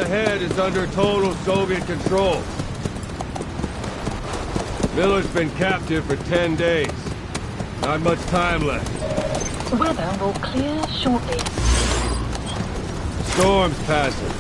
ahead is under total Soviet control. Miller's been captive for 10 days. Not much time left. Weather will clear shortly. Storm's passing.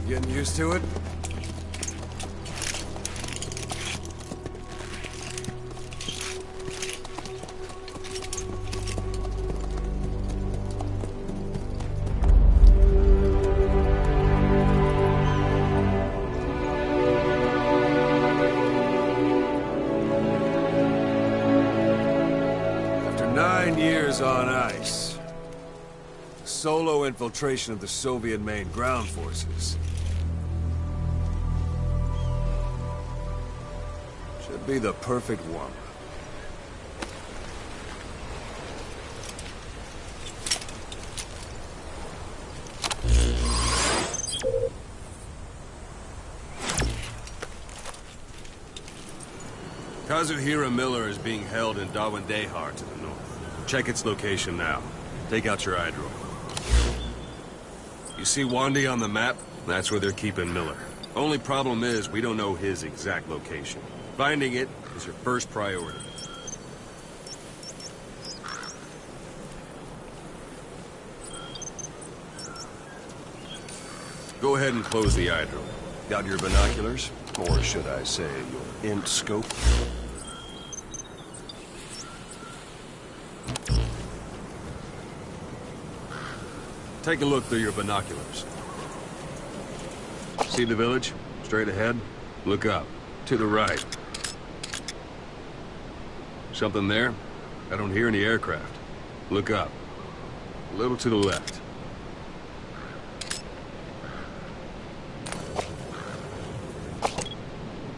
Getting used to it? After 9 years on ice, solo infiltration of the Soviet main ground forces. Should be the perfect one. Kazuhira Miller is being held in Dawandehar to the north. Check its location now. Take out your iDroid. You see Wandi on the map? That's where they're keeping Miller. Only problem is, we don't know his exact location. Finding it is your first priority. Go ahead and close the iDroid. Got your binoculars? Or should I say, your int scope? Take a look through your binoculars. See the village? Straight ahead? Look up. To the right. Something there? I don't hear any aircraft. Look up. A little to the left.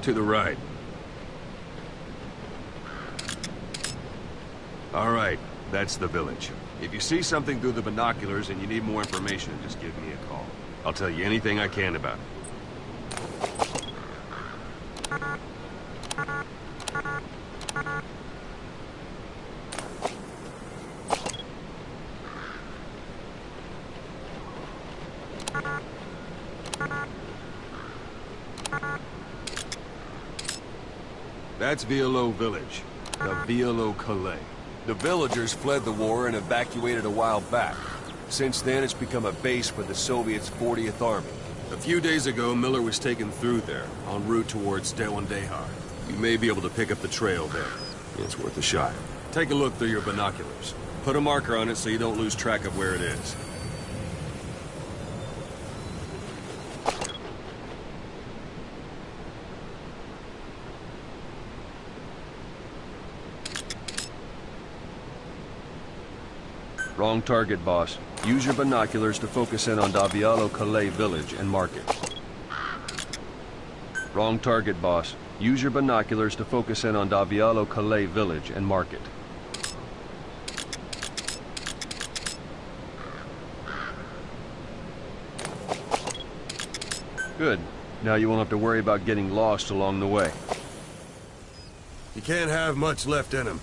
To the right. All right, that's the village. If you see something through the binoculars and you need more information, just give me a call. I'll tell you anything I can about it. That's Violo Village, the Violo Calais. The villagers fled the war and evacuated a while back. Since then, it's become a base for the Soviets' 40th Army. A few days ago, Miller was taken through there, en route towards Dawandehar. You may be able to pick up the trail there. It's worth a shot. Take a look through your binoculars. Put a marker on it so you don't lose track of where it is. Wrong target, boss. Use your binoculars to focus in on Violo Calais village and mark it. Wrong target, boss. Use your binoculars to focus in on Violo Calais village and mark it. Good. Now you won't have to worry about getting lost along the way. You can't have much left in him.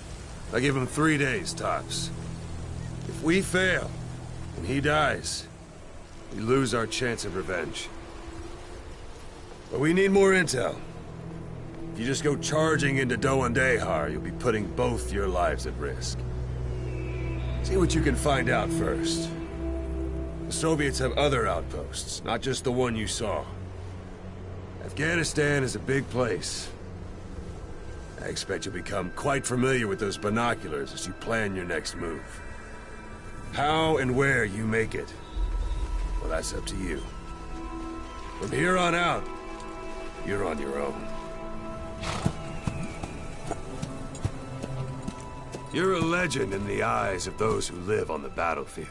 I give him 3 days, tops. If we fail, and he dies, we lose our chance of revenge. But we need more intel. If you just go charging into Dawandehar, you'll be putting both your lives at risk. See what you can find out first. The Soviets have other outposts, not just the one you saw. Afghanistan is a big place. I expect you'll become quite familiar with those binoculars as you plan your next move. How and where you make it, well, that's up to you. From here on out, you're on your own. You're a legend in the eyes of those who live on the battlefield.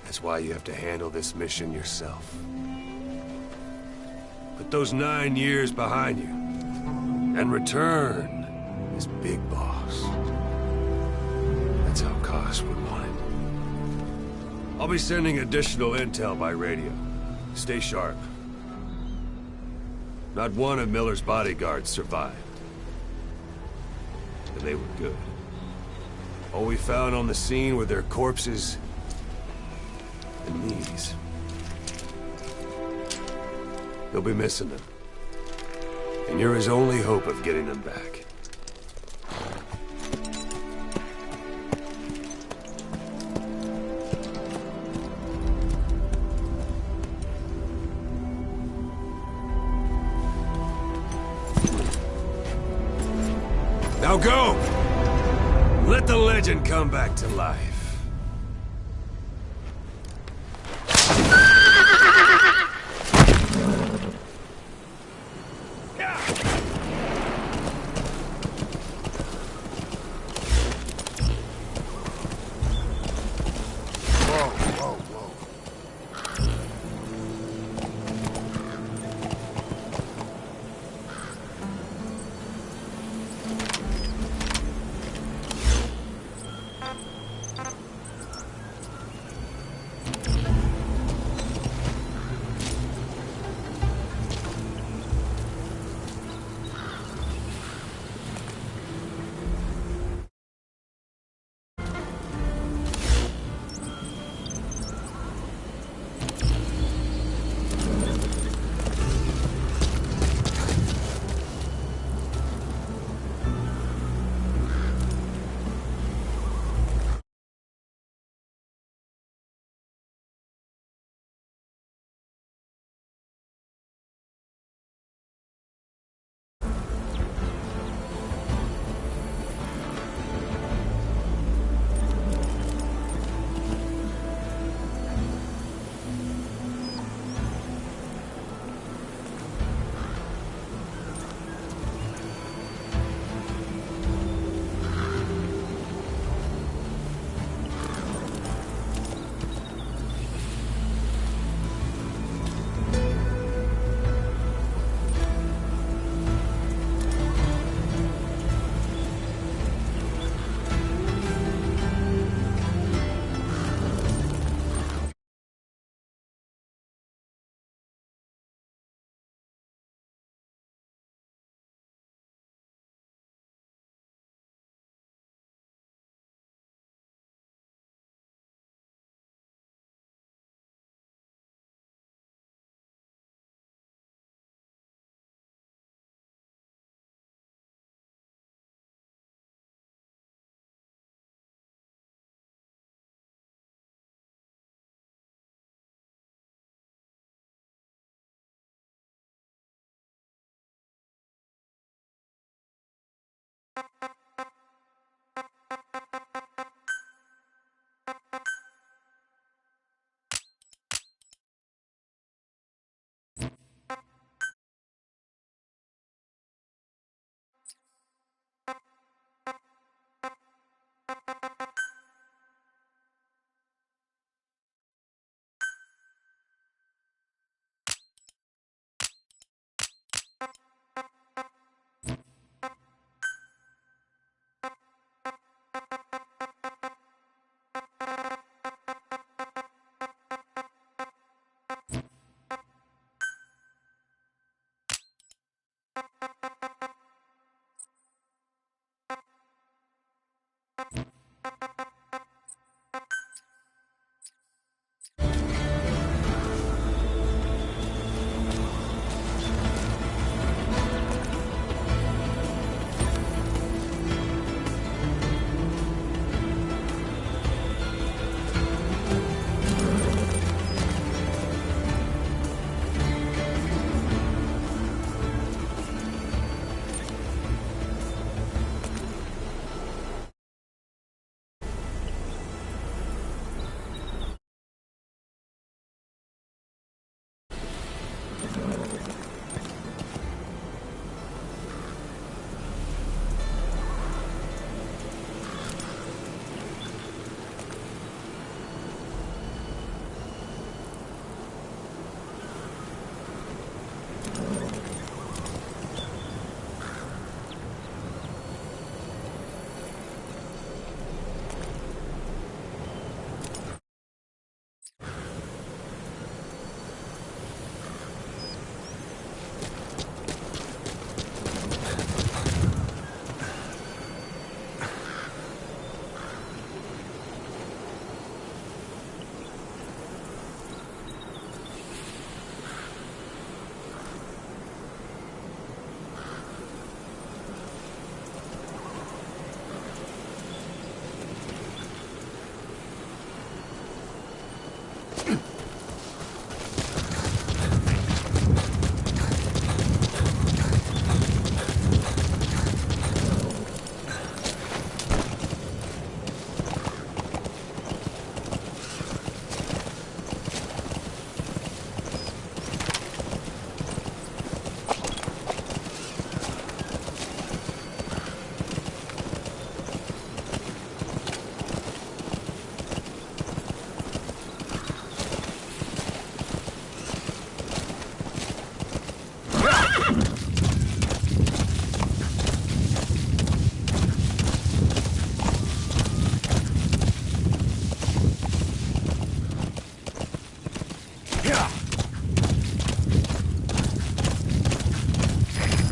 That's why you have to handle this mission yourself. Put those 9 years behind you, and return as Big Boss. That's how Koss would want it. I'll be sending additional intel by radio. Stay sharp. Not one of Miller's bodyguards survived. And they were good. All we found on the scene were their corpses and knees. They'll be missing them. And you're his only hope of getting them back. Now go! Let the legend come back to life.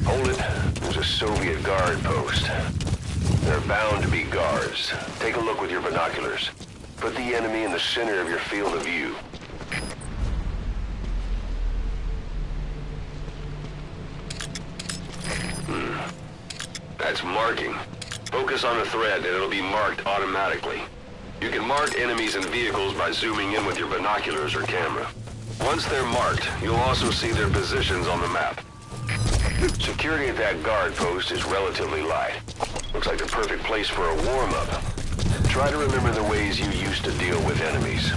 Hold it. There's a Soviet guard post. There are bound to be guards. Take a look with your binoculars. Put the enemy in the center of your field of view. That's marking. Focus on the thread and it'll be marked automatically. You can mark enemies and vehicles by zooming in with your binoculars or camera. Once they're marked, you'll also see their positions on the map. Security at that guard post is relatively light. Looks like the perfect place for a warm-up. Try to remember the ways you used to deal with enemies.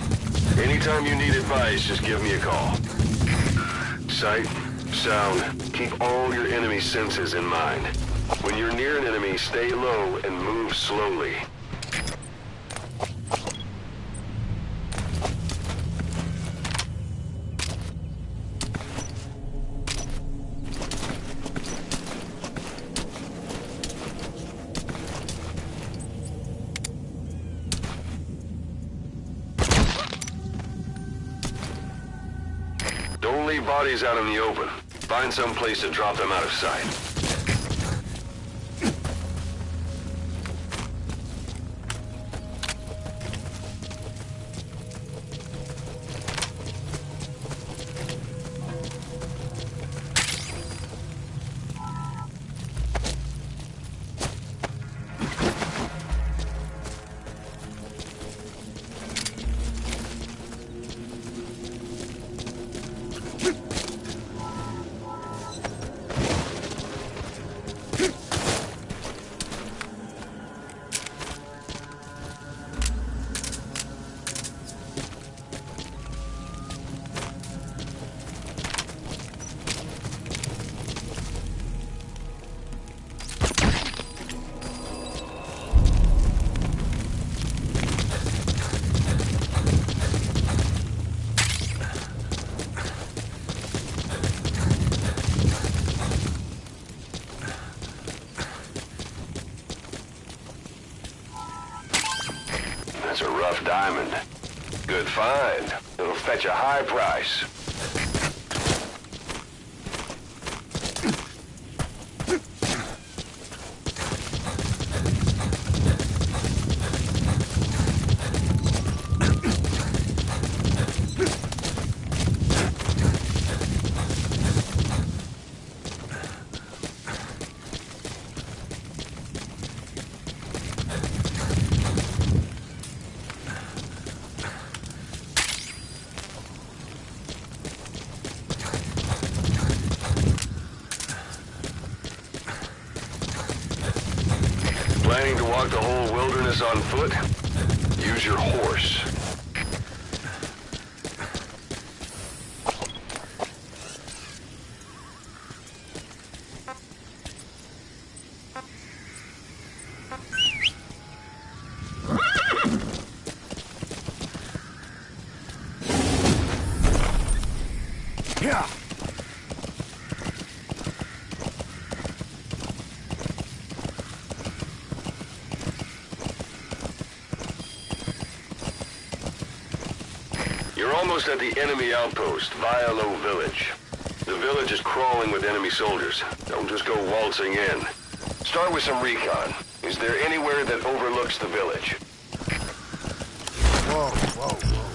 Anytime you need advice, just give me a call. Sight, sound, keep all your enemy senses in mind. When you're near an enemy, stay low and move slowly. Don't leave bodies out in the open. Find some place to drop them out of sight. That's a rough diamond. Good find. It'll fetch a high price. Planning to walk the whole wilderness on foot? Use your horse. Yeah. You're almost at the enemy outpost, Vialo Village. The village is crawling with enemy soldiers. Don't just go waltzing in. Start with some recon. Is there anywhere that overlooks the village? Whoa, whoa, whoa.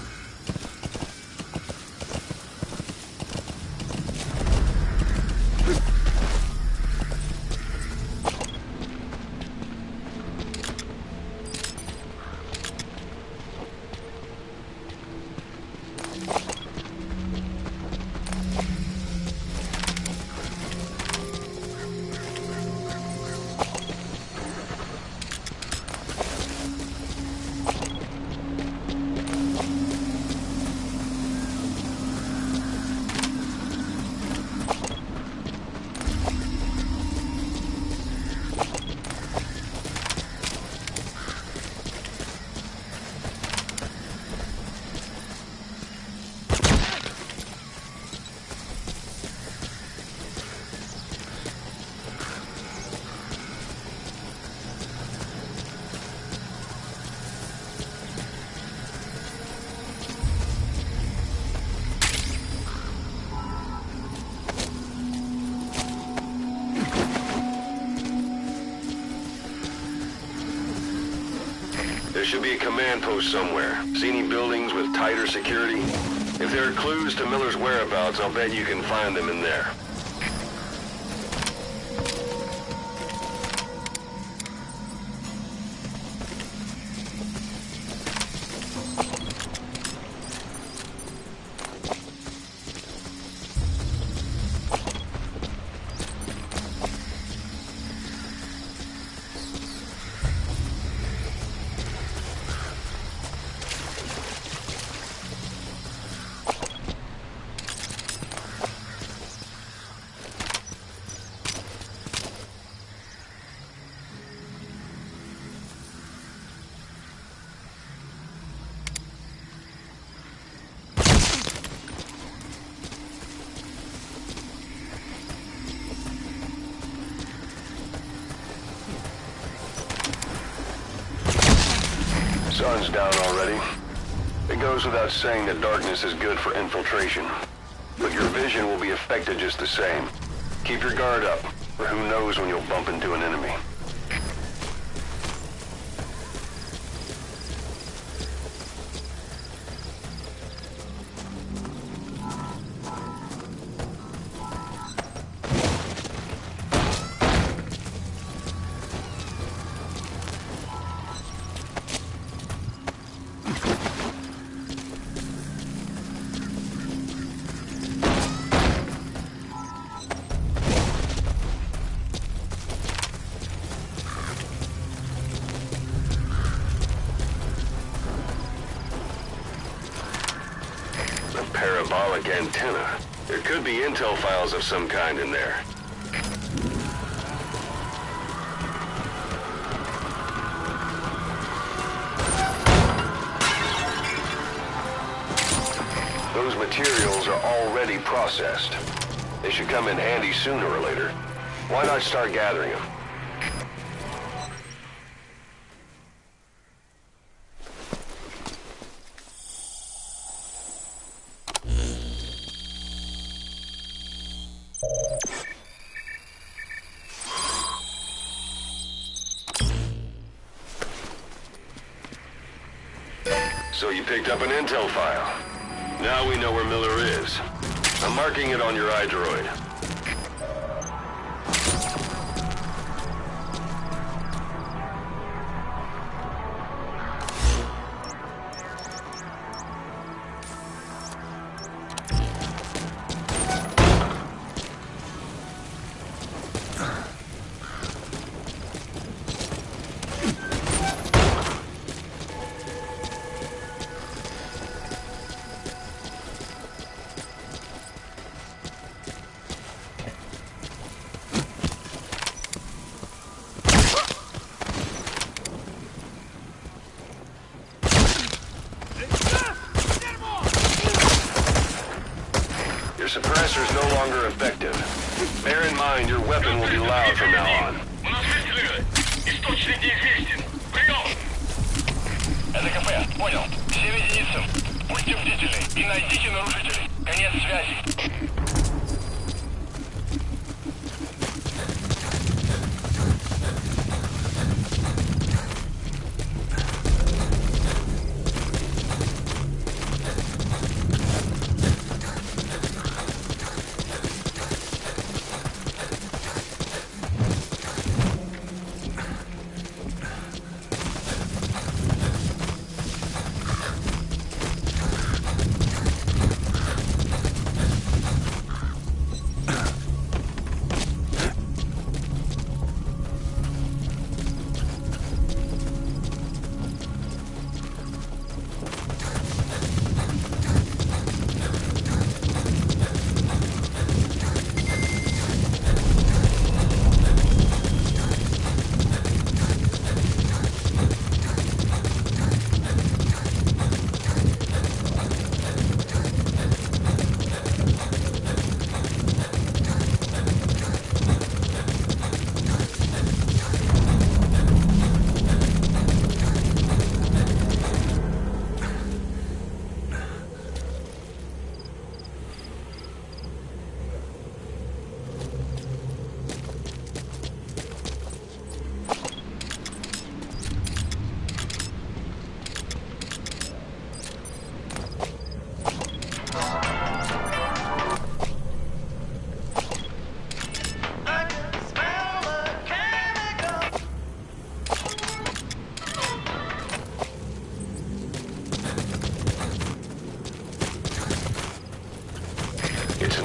should be a command post somewhere. See any buildings with tighter security? If there are clues to Miller's whereabouts, I'll bet you can find them in there. Sun's down already. It goes without saying that darkness is good for infiltration. But your vision will be affected just the same. Keep your guard up, or who knows when you'll bump into an enemy. Parabolic antenna. There could be intel files of some kind in there. Those materials are already processed. They should come in handy sooner or later. Why not start gathering them? So you picked up an intel file. Now we know where Miller is. I'm marking it on your iDroid. Your suppressor's no longer effective. Bear in mind, your weapon will be loud from now on. Источник неизвестен. Прием! Это КП. Понял. Все единицы. Будьте бдительны и найдите нарушителей. Конец связи.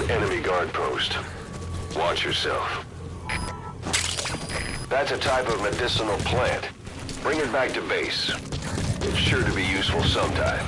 an enemy guard post. Watch yourself. That's a type of medicinal plant. Bring it back to base. It's sure to be useful sometime.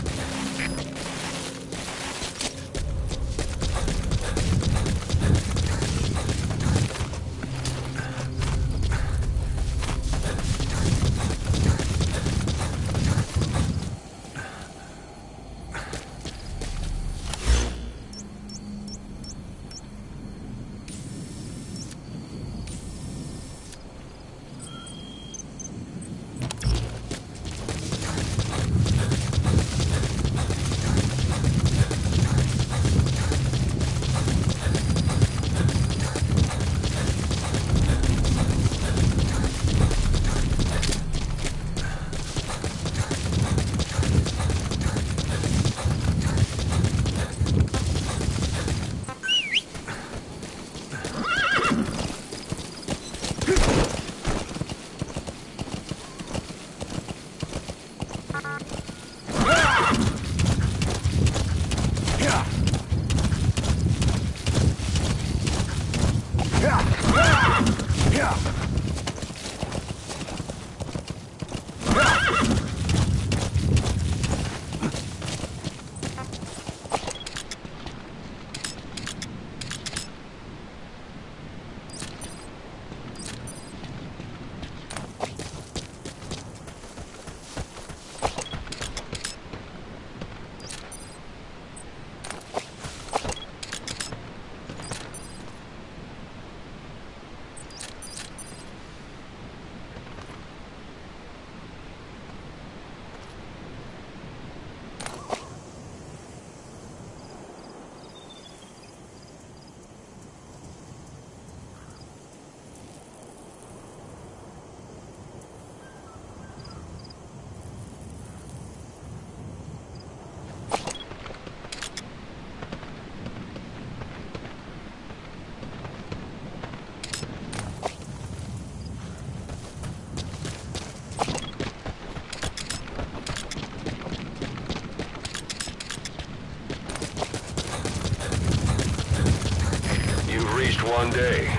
One day.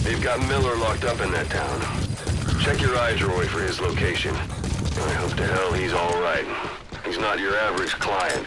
They've got Miller locked up in that town. Check your iDroid for his location. I hope to hell he's all right. He's not your average client.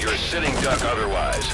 You're a sitting duck otherwise.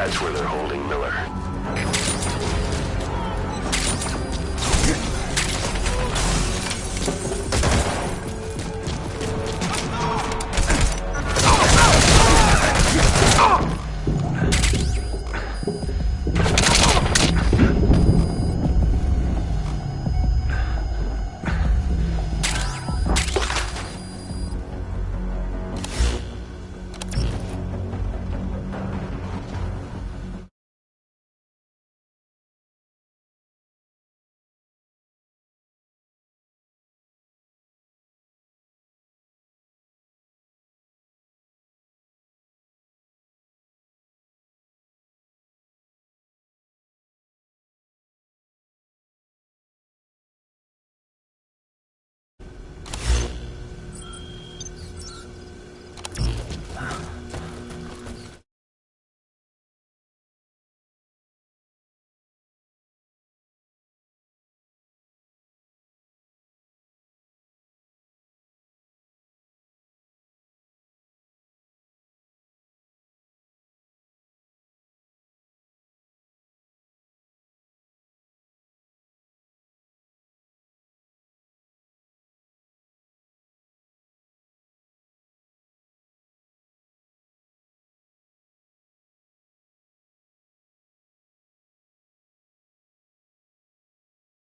That's where they're holding Miller.